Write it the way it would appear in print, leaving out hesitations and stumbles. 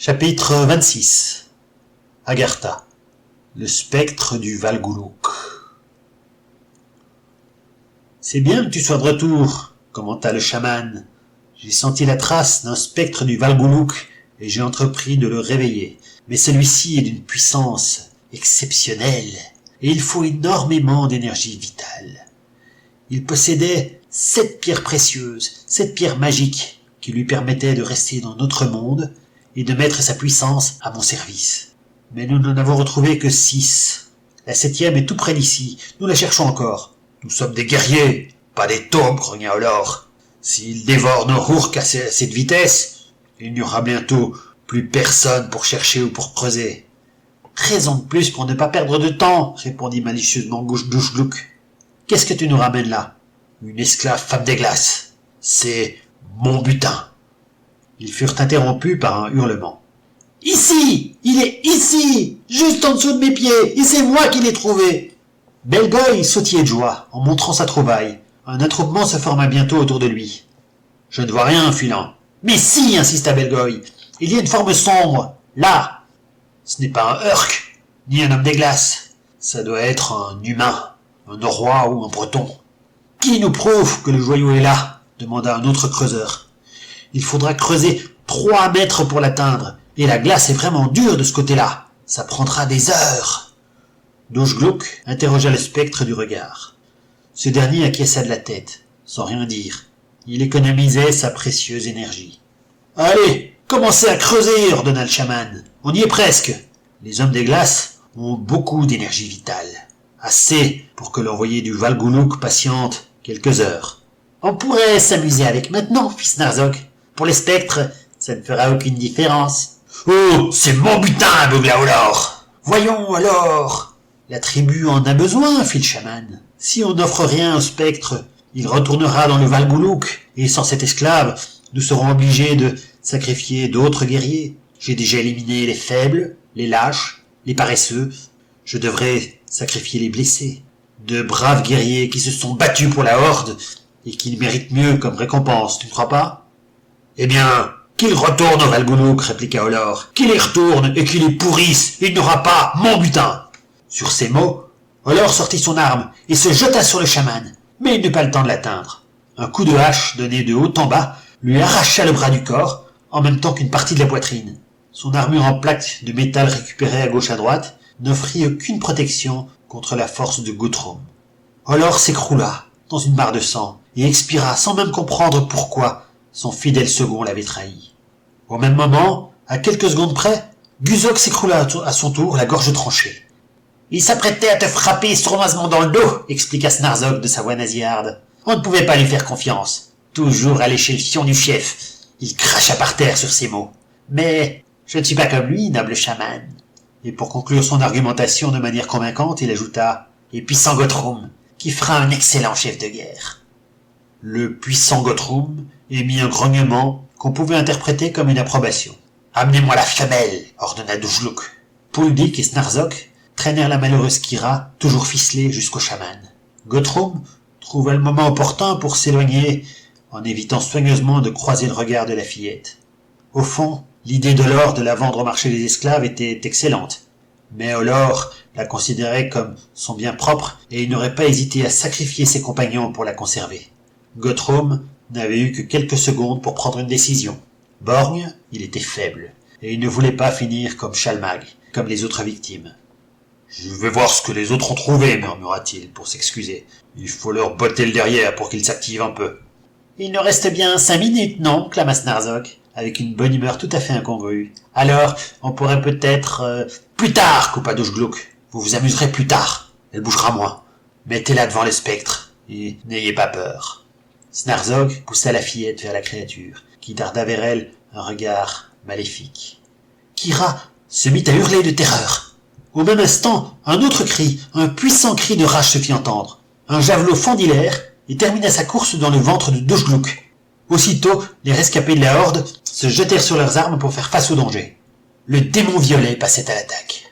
Chapitre 26. Agartha, le spectre du Valgoulouk. C'est bien que tu sois de retour, commenta le chaman. J'ai senti la trace d'un spectre du Valgoulouk et j'ai entrepris de le réveiller. Mais celui-ci est d'une puissance exceptionnelle et il faut énormément d'énergie vitale. Il possédait 7 pierres précieuses, 7 pierres magiques qui lui permettaient de rester dans notre monde et de mettre sa puissance à mon service. Mais nous n'en avons retrouvé que 6. La 7e est tout près d'ici. Nous la cherchons encore. Nous sommes des guerriers, pas des taupes, grogna Olor. S'ils dévorent nos rourks à cette vitesse, il n'y aura bientôt plus personne pour chercher ou pour creuser. Raison de plus pour ne pas perdre de temps, répondit malicieusement Douche-Glouc. Qu'est-ce que tu nous ramènes là? Une esclave femme des glaces. C'est mon butin. Ils furent interrompus par un hurlement. « Ici! Il est ici! Juste en dessous de mes pieds! Et c'est moi qui l'ai trouvé !» Belgoy sautillait de joie en montrant sa trouvaille. Un attroupement se forma bientôt autour de lui. « Je ne vois rien, filant. »« Mais si !» insista Belgoy. « Il y a une forme sombre, là !»« Ce n'est pas un Urk, ni un homme des glaces. Ça doit être un humain, un Norrois ou un Breton. »« Qui nous prouve que le joyau est là ?» demanda un autre creuseur. Il faudra creuser 3 mètres pour l'atteindre, et la glace est vraiment dure de ce côté-là. Ça prendra des heures. Douche-Glouc interrogea le spectre du regard. Ce dernier acquiesça de la tête, sans rien dire. Il économisait sa précieuse énergie. « Allez, commencez à creuser !» ordonna le chaman. « On y est presque. Les hommes des glaces ont beaucoup d'énergie vitale. Assez pour que l'envoyé du Valgoulouk patiente quelques heures. »« On pourrait s'amuser avec maintenant, fit Snarzok. Pour les spectres, ça ne fera aucune différence. »« Oh, c'est mon butin, beugla Olor. »« Voyons alors. La tribu en a besoin, fit le chaman. Si on n'offre rien au spectre, il retournera dans le Valgoulouk, et sans cet esclave, nous serons obligés de sacrifier d'autres guerriers. J'ai déjà éliminé les faibles, les lâches, les paresseux. Je devrais sacrifier les blessés. De braves guerriers qui se sont battus pour la horde, et qui méritent mieux comme récompense, tu ne crois pas? Eh bien, qu'il retourne au Valgoulouk, répliqua Olor. Qu'il y retourne et qu'il y pourrisse, il n'aura pas mon butin. Sur ces mots, Olor sortit son arme et se jeta sur le chaman, mais il n'eut pas le temps de l'atteindre. Un coup de hache donné de haut en bas lui arracha le bras du corps, en même temps qu'une partie de la poitrine. Son armure en plaques de métal récupérée à gauche à droite n'offrit aucune protection contre la force de Guthrum. Olor s'écroula dans une mare de sang et expira sans même comprendre pourquoi son fidèle second l'avait trahi. Au même moment, à quelques secondes près, Guzok s'écroula à son tour, la gorge tranchée. « Il s'apprêtait à te frapper sournoisement dans le dos, » expliqua Snarzok de sa voix nasillarde. « On ne pouvait pas lui faire confiance. Toujours aller chez le fion du chef. » Il cracha par terre sur ces mots. « Mais je ne suis pas comme lui, noble chaman. » Et pour conclure son argumentation de manière convaincante, il ajouta « Et puissant Guthrum, qui fera un excellent chef de guerre. » Le puissant Guthrum émit un grognement qu'on pouvait interpréter comme une approbation. « Amenez-moi la femelle !» ordonna Douche-Glouc. Pouldik et Snarzok traînèrent la malheureuse Kira, toujours ficelée, jusqu'au chaman. Guthrum trouva le moment opportun pour s'éloigner, en évitant soigneusement de croiser le regard de la fillette. Au fond, l'idée d'Olor de la vendre au marché des esclaves était excellente, mais Olor la considérait comme son bien propre et il n'aurait pas hésité à sacrifier ses compagnons pour la conserver. Guthrum n'avait eu que quelques secondes pour prendre une décision. Borgne, il était faible, et il ne voulait pas finir comme Shalmag, comme les autres victimes. « Je vais voir ce que les autres ont trouvé, » murmura-t-il pour s'excuser. « Il faut leur botter le derrière pour qu'ils s'activent un peu. »« Il nous reste bien 5 minutes, non ?» clama Snarzok, avec une bonne humeur tout à fait incongrue. « Alors, on pourrait peut-être... Plus tard !» coupa Douche-Glouc. « Vous vous amuserez plus tard. Elle bougera moins. Mettez-la devant le spectre, et n'ayez pas peur. » Snarzok poussa la fillette vers la créature, qui darda vers elle un regard maléfique. Kira se mit à hurler de terreur. Au même instant, un autre cri, un puissant cri de rage se fit entendre. Un javelot fendit l'air et termina sa course dans le ventre de Douche-Glouc. Aussitôt, les rescapés de la horde se jetèrent sur leurs armes pour faire face au danger. Le démon violet passait à l'attaque.